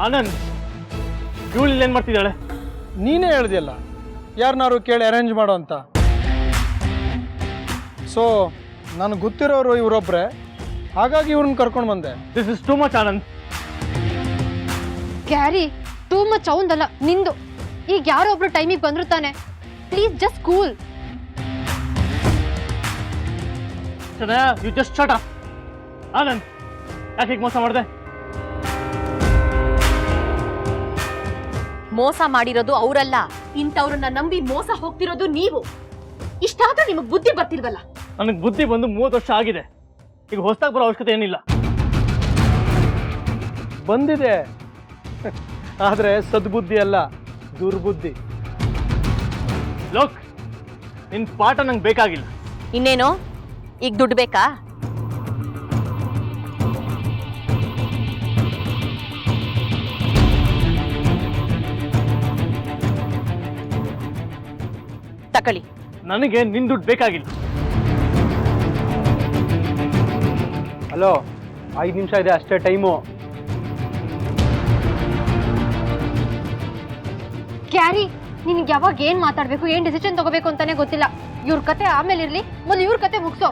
ಆನಂದ್, ಇವಳು ಇಲ್ಲೇನು ಮಾಡ್ತಿದ್ದಾಳೆ? ನೀನೇ ಹೇಳ್ದಿಯಲ್ಲ ಯಾರನ್ನಾರು ಕೇಳಿ ಅರೇಂಜ್ ಮಾಡು ಅಂತ. ಸೊ ನನಗೆ ಗೊತ್ತಿರೋರು ಇವರೊಬ್ಬರೇ, ಹಾಗಾಗಿ ಇವ್ರನ್ನ ಕರ್ಕೊಂಡು ಬಂದೆ. This is too much Anand. ಕ್ಯಾರಿ, ಟೂ ಮಚ್ ಅವಂದಲ್ಲ ನಿಂದು. ಈಗ ಯಾರೋ ಒಬ್ರು ಟೈಮಿಗೆ ಬಂದ್ರು ತಾನೆ. Please just cool. Shanaya, you just shut up. Anand, ಯಾಕೆ ಹೀಗೆ ಮೋಸ ಮಾಡಿದೆ? ಮೋಸ ಮಾಡಿರೋದು ಅವರಲ್ಲ, ಇಂಥವ್ರನ್ನ ನಂಬಿ ಮೋಸ ಹೋಗ್ತಿರೋದು ನೀವು. ಇಷ್ಟಾದ್ರೂ ನಿಮಗ್ ಬುದ್ಧಿ ಬರ್ತಿಲ್ವಲ್ಲ? ನನಗೆ ಬುದ್ಧಿ ಬಂದು 30 ವರ್ಷ ಆಗಿದೆ. ಈಗ ಹೊಸದಾಗಿ ಬರೋ ಅವಶ್ಯಕತೆ ಏನಿಲ್ಲ. ಬಂದಿದೆ, ಆದರೆ ಸದ್ಬುದ್ಧಿ ಅಲ್ಲ, ದುರ್ಬುದ್ಧಿ. ಲೋಕ್, ನಿನ್ನ ಪಾಠ ನಂಗೆ ಬೇಕಾಗಿಲ್ಲ. ಇನ್ನೇನು, ಈಗ ದುಡ್ಡು ಬೇಕಾ? ತಕೊಳ್ಳಿ. ನನಗೆ ನಿನ್ನ ದುಡ್ಡು ಬೇಕಾಗಿಲ್ಲ. ಹಲೋ, 5 ನಿಮಿಷ ಇದೆ ಅಷ್ಟೇ ಟೈಮು. ಕ್ಯಾರಿ, ನಿನ್ಗೆ ಯಾವಾಗ ಏನ್ ಮಾತಾಡ್ಬೇಕು, ಏನ್ ಡಿಸಿಷನ್ ತಗೋಬೇಕು ಅಂತಾನೆ ಗೊತ್ತಿಲ್ಲ. ಇವ್ರ ಕತೆ ಆಮೇಲೆ ಇರ್ಲಿ, ಮೊದಲು ಇವ್ರ ಕತೆ ಮುಗಿಸೋ.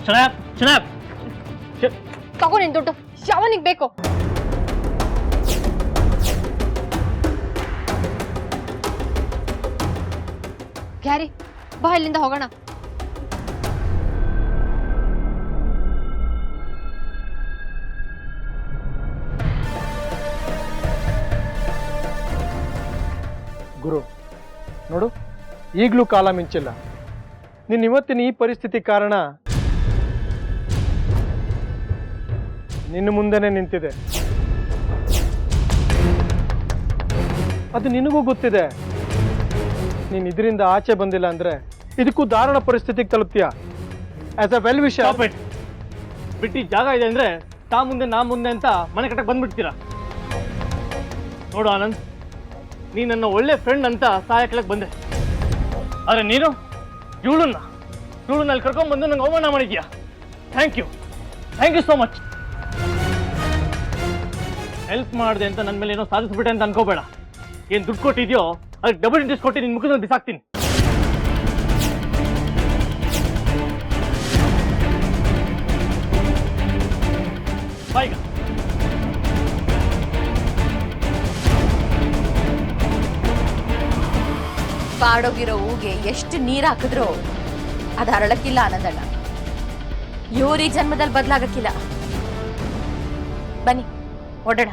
ಶನಯ, ಶನಯ, ತಗೋ ನಿನ್ ದುಡ್ಡು, ಯಾವನಿಗೆ ಬೇಕು? ಕ್ಯಾರಿ, ಬಾ ಇಲ್ಲಿಂದ ಹೋಗೋಣ. ಗುರು ನೋಡು, ಈಗಲೂ ಕಾಲ ಮಿಂಚಿಲ್ಲ. ನಿನ್ನ ಇವತ್ತಿನ ಈ ಪರಿಸ್ಥಿತಿ ಕಾರಣ ನಿನ್ನ ಮುಂದೆನೆ ನಿಂತಿದೆ. ಅದು ನಿನಗೂ ಗೊತ್ತಿದೆ. ನೀನು ಇದರಿಂದ ಆಚೆ ಬಂದಿಲ್ಲ ಅಂದ್ರೆ ಇದಕ್ಕೂ ದಾರುಣ ಪರಿಸ್ಥಿತಿಗೆ ತಲುಪ್ತೀಯ. ಆಸ್ ಅ ವೆಲ್ ವಿಷರ್ ಬಿಟ್ಟು ಜಾಗ ಇದೆ ಅಂದ್ರೆ ತಾ ಮುಂದೆ ನಾ ಮುಂದೆ ಅಂತ ಮನೆ ಕಟ್ಟಕ್ಕೆ ಬಂದ್ಬಿಡ್ತೀರಾ. ನೋಡು ಆನಂದ್, ನೀ ನನ್ನ ಒಳ್ಳೆ ಫ್ರೆಂಡ್ ಅಂತ ಸಹಾಯ ಕೇಳಕ್ಕೆ ಬಂದೆ. ಆದರೆ ನೀನು ಇವಳನ್ನ ಅಲ್ಲಿ ಕರ್ಕೊಂಡ್ಬಂದು ನಂಗೆ ಅವಮಾನ ಮಾಡಿದ್ಯಾ. Thank you so much. Help ಮಾಡಿದೆ ಅಂತ ನನ್ನ ಮೇಲೆ ಏನೋ ಸಾಧಿಸ್ಬಿಟ್ಟೆ ಅಂತ ಅನ್ಕೋಬೇಡ. ಏನು ದುಡ್ಡು ಕೊಟ್ಟಿದ್ಯೋ ಅದಕ್ಕೆ ಡಬಲ್ ಇಂಟ್ರೆಸ್ಟ್ ಕೊಟ್ಟು ನಿನ್ನ ಮುಖದಲ್ಲಿ ಬಿಸಾಕ್ತೀನಿ. ಬಾಯ್ಗ ಬಾಡೋಗಿರೋ ಹೂಗೆ ಎಷ್ಟು ನೀರು ಹಾಕಿದ್ರು ಅದು ಅರಳಕ್ಕಿಲ್ಲ ಅನ್ನೋದಲ್ಲ. ಇವ್ರ ಈ ಜನ್ಮದಲ್ಲಿ ಬದಲಾಗಕ್ಕಿಲ್ಲ. ಬನ್ನಿ, ಓಡೋಣ.